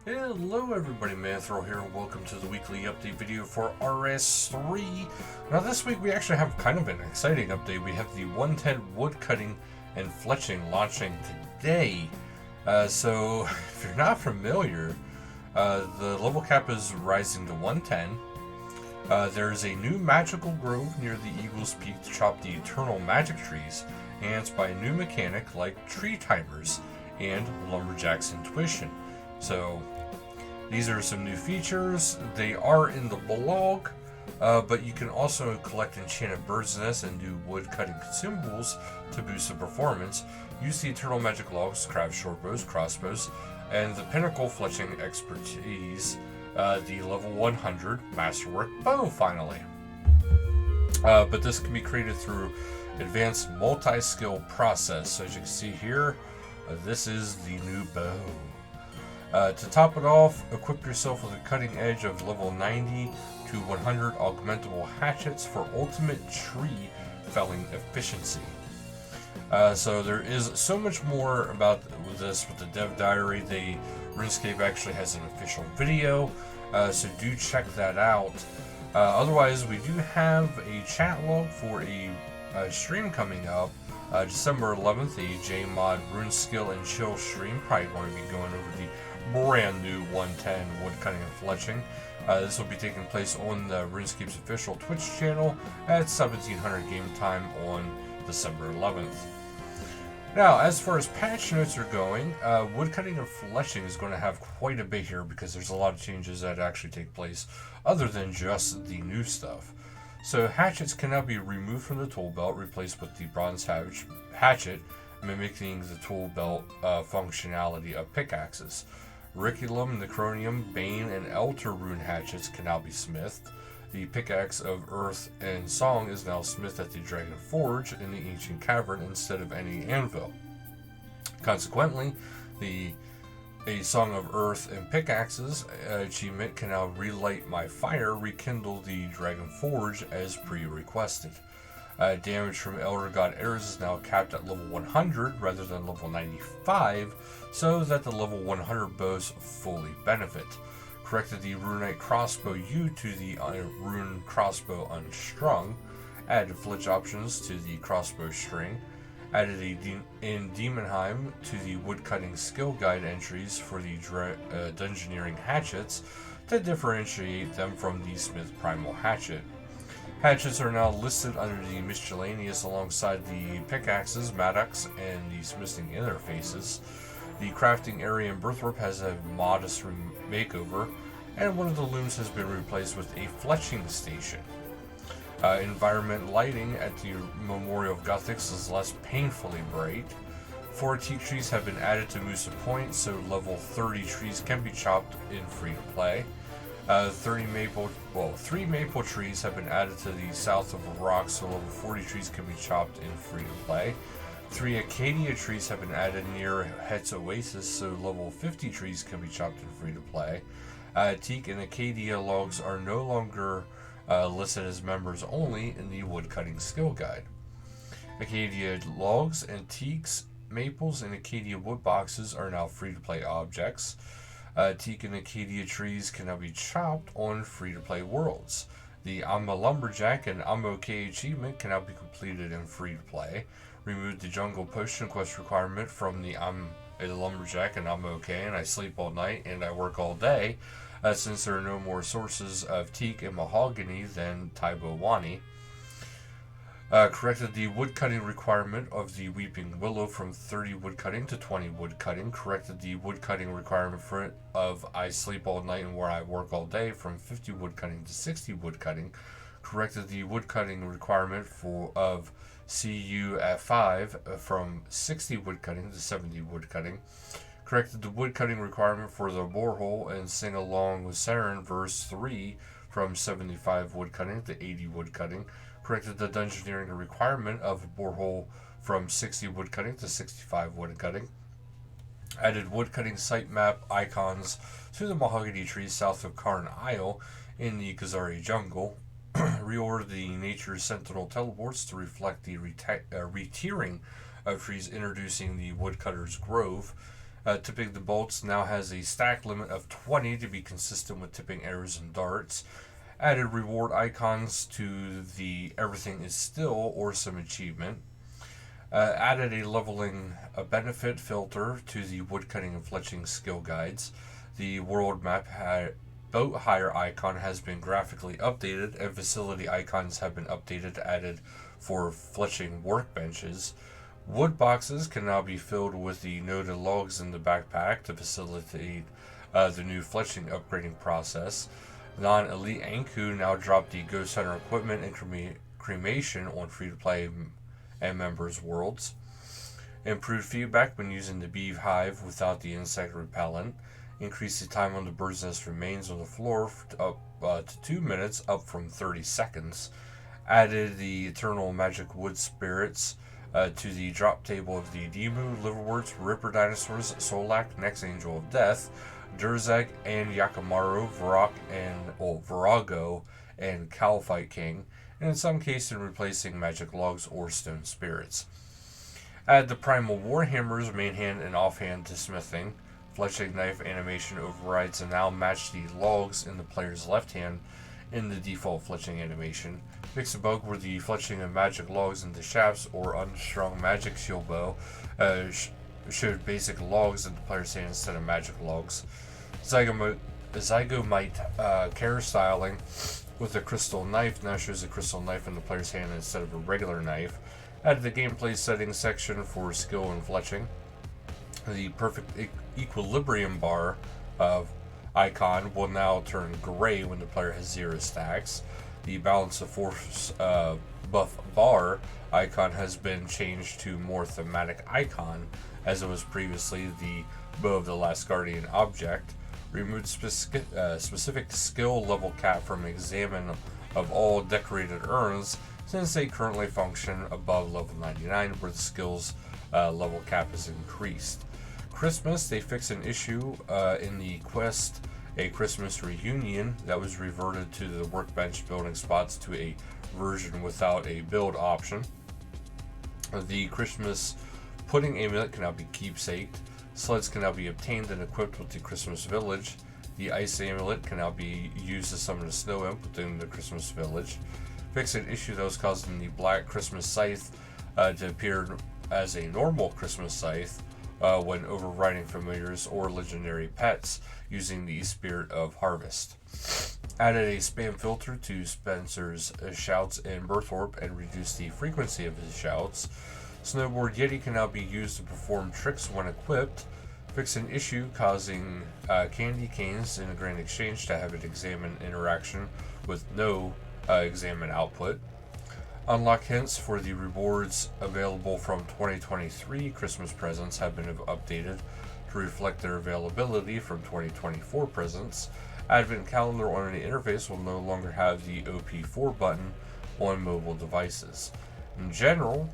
Hello everybody, Manithral here, and welcome to the weekly update video for RS3. Now this week we actually have kind of an exciting update. We have the 110 wood cutting and fletching launching today. So if you're not familiar, the level cap is rising to 110. There's a new magical grove near the Eagle's Peak to chop the eternal magic trees, enhanced by a new mechanic like tree timers and Lumberjack's intuition. So these are some new features. They are in the blog, but you can also collect enchanted bird's nests and do wood cutting consumables to boost the performance. Use the eternal magic logs, craft short bows, crossbows, and the pinnacle fletching expertise, the level 100 masterwork bow finally. But this can be created through advanced multi-skill process. So as you can see here, this is the new bow. To top it off, equip yourself with a cutting edge of level 90 to 100 augmentable hatchets for ultimate tree felling efficiency. So there is so much more about this with the dev diary. RuneScape actually has an official video, so do check that out. Otherwise, we do have a chat log for a stream coming up. December 11th, a JMod Rune Skill and Chill stream. Probably going to be going over the brand new 110 wood cutting and fletching. This will be taking place on the RuneScape's official Twitch channel at 1700 game time on December 11th. Now, as far as patch notes are going, wood cutting and fletching is going to have quite a bit here because there's a lot of changes that actually take place other than just the new stuff. So hatchets can now be removed from the tool belt, replaced with the bronze hatchet, mimicking the tool belt functionality of pickaxes. Ricculum, Necronium, Bane, and Elter rune hatchets can now be smithed. The pickaxe of Earth and Song is now smithed at the Dragon Forge in the Ancient Cavern instead of any anvil. Consequently, a Song of Earth and Pickaxes achievement can now relight my fire, rekindle the Dragon Forge as pre-requested. Damage from Elder God arrows is now capped at level 100 rather than level 95, so that the level 100 bows fully benefit. Corrected the Runite Crossbow U to the Rune Crossbow Unstrung. Added fletch options to the crossbow string. Added in Demonheim to the woodcutting skill guide entries for the dungeoneering hatchets to differentiate them from the Smith Primal Hatchet. Hatchets are now listed under the miscellaneous alongside the pickaxes, mattocks, and the smithing interfaces. The crafting area in Birthwarp has a modest makeover, and one of the looms has been replaced with a fletching station. Environment lighting at the Memorial of Gothics is less painfully bright. 4 teak trees have been added to Moosa Point, so level 30 trees can be chopped in free-to-play. 3 maple trees have been added to the south of Rock, so level 40 trees can be chopped in free-to-play. 3 Acadia trees have been added near Het's Oasis, so level 50 trees can be chopped in free-to-play. Teak and Acadia logs are no longer listed as members only in the woodcutting skill guide. Acadia logs and teaks, maples, and Acadia wood boxes are now free-to-play objects. Teak and Acadia trees can now be chopped on free-to-play worlds. The I'm a Lumberjack and I'm OK achievement can now be completed in free-to-play. Remove the jungle potion quest requirement from the I'm a Lumberjack and I'm OK and I sleep all night and I work all day, since there are no more sources of teak and mahogany than Taibowani. Corrected the woodcutting requirement of the Weeping Willow from 30 woodcutting to 20 woodcutting. Corrected the woodcutting requirement of I sleep all night and where I work all day from 50 woodcutting to 60 woodcutting. Corrected the woodcutting requirement of CU at 5 from 60 woodcutting to 70 woodcutting. Corrected the woodcutting requirement for the borehole and Sing Along with Saren verse 3 from 75 woodcutting to 80 woodcutting. Corrected the dungeoneering requirement of borehole from 60 woodcutting to 65 woodcutting. Added woodcutting site map icons to the mahogany trees south of Karn Isle in the Kazari jungle. Reordered the Nature Sentinel teleports to reflect the retiering of trees, introducing the Woodcutter's Grove. Tipping the bolts now has a stack limit of 20 to be consistent with tipping arrows and darts. Added reward icons to the Everything is Still or some achievement. Added a leveling benefit filter to the woodcutting and fletching skill guides. The world map boat hire icon has been graphically updated, and facility icons have been updated, added for fletching workbenches. Wood boxes can now be filled with the noted logs in the backpack to facilitate the new fletching upgrading process. Non-elite Anku now drop the Ghost Hunter equipment and cremation on free-to-play and members' worlds. Improved feedback when using the beehive without the insect repellent. Increase the time on the bird's nest remains on the floor up to 2 minutes, up from 30 seconds. Added the Eternal Magic Wood Spirits to the drop table of the Demu, Liverworts, Ripper Dinosaurs, Solak, Next Angel of Death, Durzeg, and Yakamaru, Virago, and Calphite King, and in some cases replacing magic logs or stone spirits. Add the Primal Warhammer's main hand and offhand to smithing. Fletching knife animation overrides and now match the logs in the player's left hand in the default fletching animation. Fix a bug where the fletching of magic logs into shafts or unstrung magic shield bow showed basic logs in the player's hand instead of magic logs. Zygomite care styling with a crystal knife now shows a crystal knife in the player's hand instead of a regular knife. Added the gameplay settings section for skill and fletching. The perfect equilibrium bar icon will now turn gray when the player has 0 stacks. The balance of force buff bar icon has been changed to more thematic icon, as it was previously the Bow of the Last Guardian object. Removed specific skill level cap from examine of all decorated urns, since they currently function above level 99, where the skills level cap is increased. Christmas, they fixed an issue in the quest, a Christmas reunion, that was reverted to the workbench building spots to a version without a build option. The Christmas pudding amulet can now be keepsaked. Sleds can now be obtained and equipped with the Christmas village. The ice amulet can now be used to summon a snow imp within the Christmas village. Fix an issue that was causing the black Christmas scythe to appear as a normal Christmas scythe when overriding familiars or legendary pets using the Spirit of Harvest. Added a spam filter to Spencer's shouts in Berthorpe and reduced the frequency of his shouts. Snowboard Yeti can now be used to perform tricks when equipped. Fix an issue causing candy canes in a Grand Exchange to have an examine interaction with no examine output. Unlock hints for the rewards available from 2023 Christmas presents have been updated to reflect their availability from 2024 presents. Advent calendar on the interface will no longer have the OP4 button on mobile devices. In general,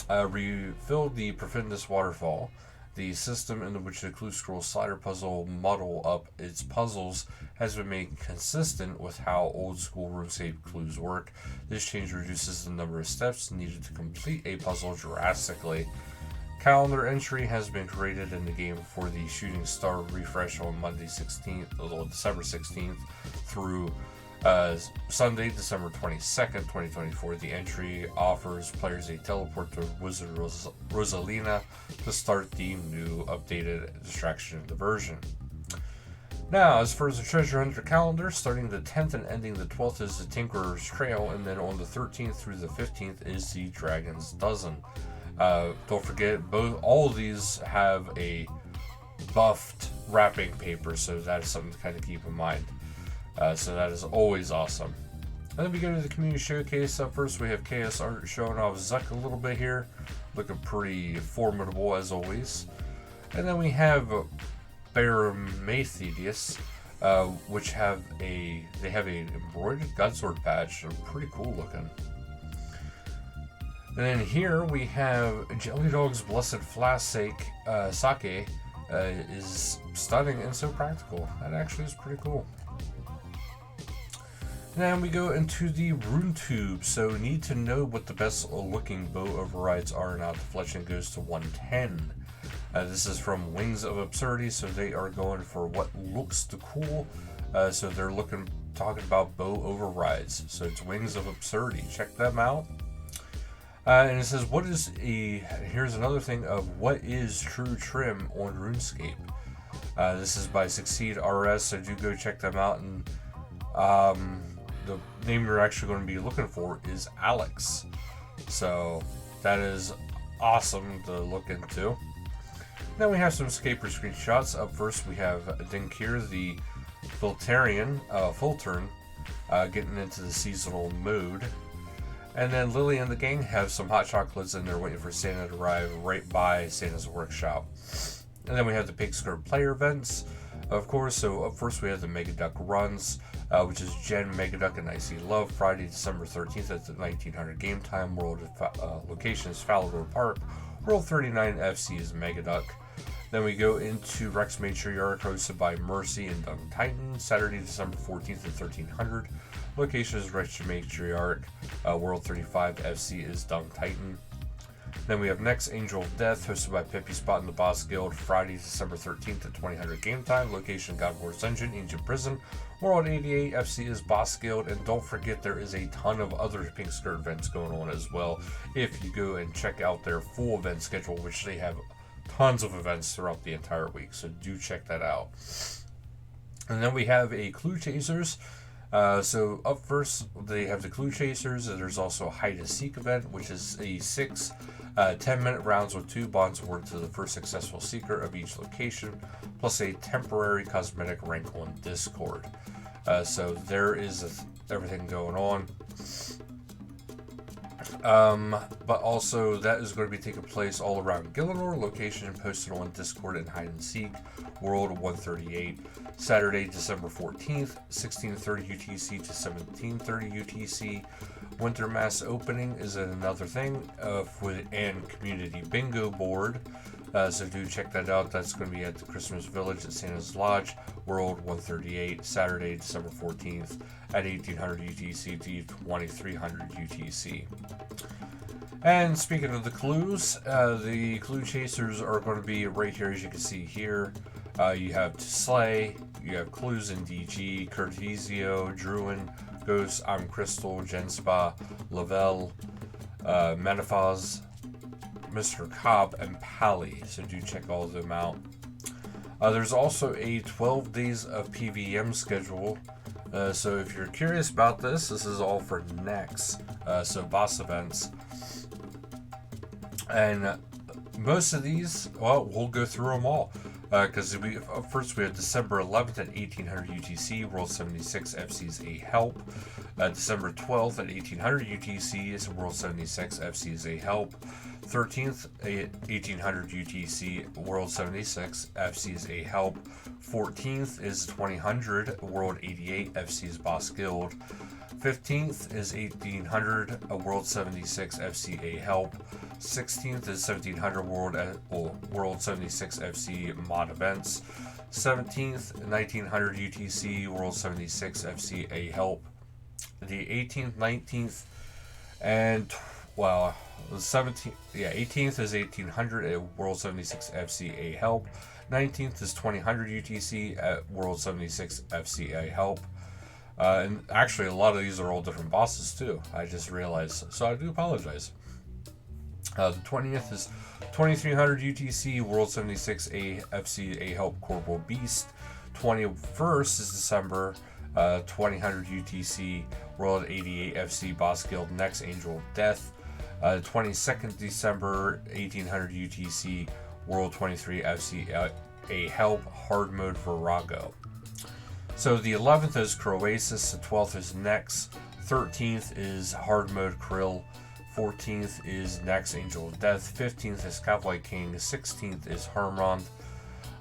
refill the Profundus waterfall. The system in which the Clue Scroll slider puzzle muddle up its puzzles has been made consistent with how old school RuneScape clues work. This change reduces the number of steps needed to complete a puzzle drastically. Calendar entry has been created in the game for the Shooting Star refresh on December 16th through Sunday, December 22nd, 2024. The entry offers players a teleport to Wizard Rosalina to start the new updated distraction diversion. Now, as far as the Treasure Hunter calendar, starting the 10th and ending the 12th is the Tinkerer's Trail, and then on the 13th through the 15th is the Dragon's Dozen. Don't forget, all of these have a buffed wrapping paper, so that is something to kind of keep in mind. So that is always awesome. And then we go to the community showcase. Up first, we have Chaos Art showing off Zuck a little bit here, looking pretty formidable as always. And then we have Baramathedius, which have an embroidered Godsword patch. They're pretty cool looking. And then here we have Jelly Dog's Blessed Flask Sake is stunning and so practical. That actually is pretty cool. Then we go into the Rune Tube. So need to know what the best looking bow overrides are. Now the fletching goes to 110. This is from Wings of Absurdity, so they are going for what looks to cool. So they're talking about bow overrides. So it's Wings of Absurdity. Check them out. And it says, here's another thing of what is true trim on RuneScape. This is by Succeed RS, so do go check them out. And the name you're actually going to be looking for is Alex. So that is awesome to look into. Then we have some Scaper screenshots. Up first, we have Dinkir, the Fultern, getting into the seasonal mode. And then Lily and the gang have some hot chocolates, and they're waiting for Santa to arrive right by Santa's workshop. And then we have the Pig Skirt player events, of course. So up first, we have the Mega Duck runs, which is Gen Mega Duck and Icy Love, Friday, December 13th at the 1900 game time. Location is Falador Park. World 39 FC is Mega Duck. Then we go into Rex Matriarch, hosted by Mercy and Dung Titan, Saturday, December 14th at 1300. Location is Rex Matriarch. World 35 FC is Dung Titan. Then we have next Angel of Death, hosted by Pippi Spot and the Boss Guild, Friday, December 13th at 2000 game time. Location God War's Dungeon, Ancient Prison. World 88 FC is Boss Guild. And don't forget, there is a ton of other Pink Skirt events going on as well. If you go and check out their full event schedule, which they have tons of events throughout the entire week, so do check that out. And then we have a Clue Chasers. So up first, they have the Clue Chasers, and there's also a Hide and Seek event, which is a 6 10-minute rounds with 2 bonds awarded to the first successful seeker of each location, plus a temporary cosmetic rank on Discord. So there is everything going on. But also that is going to be taking place all around Gillinor. Location posted on Discord and Hide and Seek. World 138, Saturday, December 14th, 16:30 UTC to 17:30 UTC. Winter Mass opening is another thing, and community bingo board. So do check that out. That's going to be at the Christmas Village at Santa's Lodge. World 138, Saturday, December 14th at 1800 UTC to 2300 UTC. And speaking of the clues, the Clue Chasers are going to be right here, as you can see here. You have To Slay, you have Clues in DG, Curtisio, Druin, Ghost, I'm Crystal, Genspa, Lavelle, Menafaz, Mr. Cobb, and Pally. So do check all of them out. There's also a 12 days of PVM schedule. So if you're curious about this is all for next. So boss events. And most of these, well, we'll go through them all. Because first we have December 11th at 1800 UTC, World 76 FC's A Help. December 12th at 1800 UTC is World 76 FC's A Help. 13th at 1800 UTC, World 76 FC's A Help. 14th is 2000 World 88 FC's Boss Guild. 15th is 1800 World 76 FC A Help. 16th is 1700 World 76 FC Mod Events. 17th 1900 UTC World 76 FC A Help. The 18th, 19th, and the 17th, 18th is 1800 at World 76 FC A Help. 19th is 2000 UTC at World 76 FC A Help. And actually, a lot of these are all different bosses too. I just realized, so I do apologize. The 20th is 2300 UTC World 76 FC A Help Corporal Beast. 21st is December 2000 UTC World 88 FC Boss Guild Next Angel of Death. 22nd December 1800 UTC World 23 FC A Help Hard Mode Virago. So the 11th is Croasis, the 12th is Nex, 13th is Hard Mode Krill, 14th is Nex Angel of Death, 15th is Cowboy King, 16th is Harmond,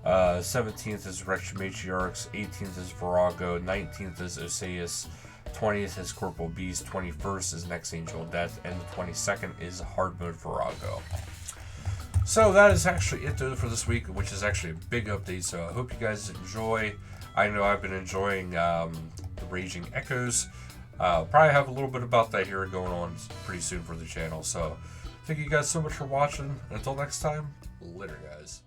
17th is Rex Matriarchs, 18th is Virago, 19th is Oseus, 20th is Corporal Beast, 21st is Nex Angel of Death, and the 22nd is Hard Mode Virago. So that is actually it for this week, which is actually a big update, so I hope you guys enjoy. I know I've been enjoying the Raging Echoes. Probably have a little bit about that here going on pretty soon for the channel. So thank you guys so much for watching. Until next time, later guys.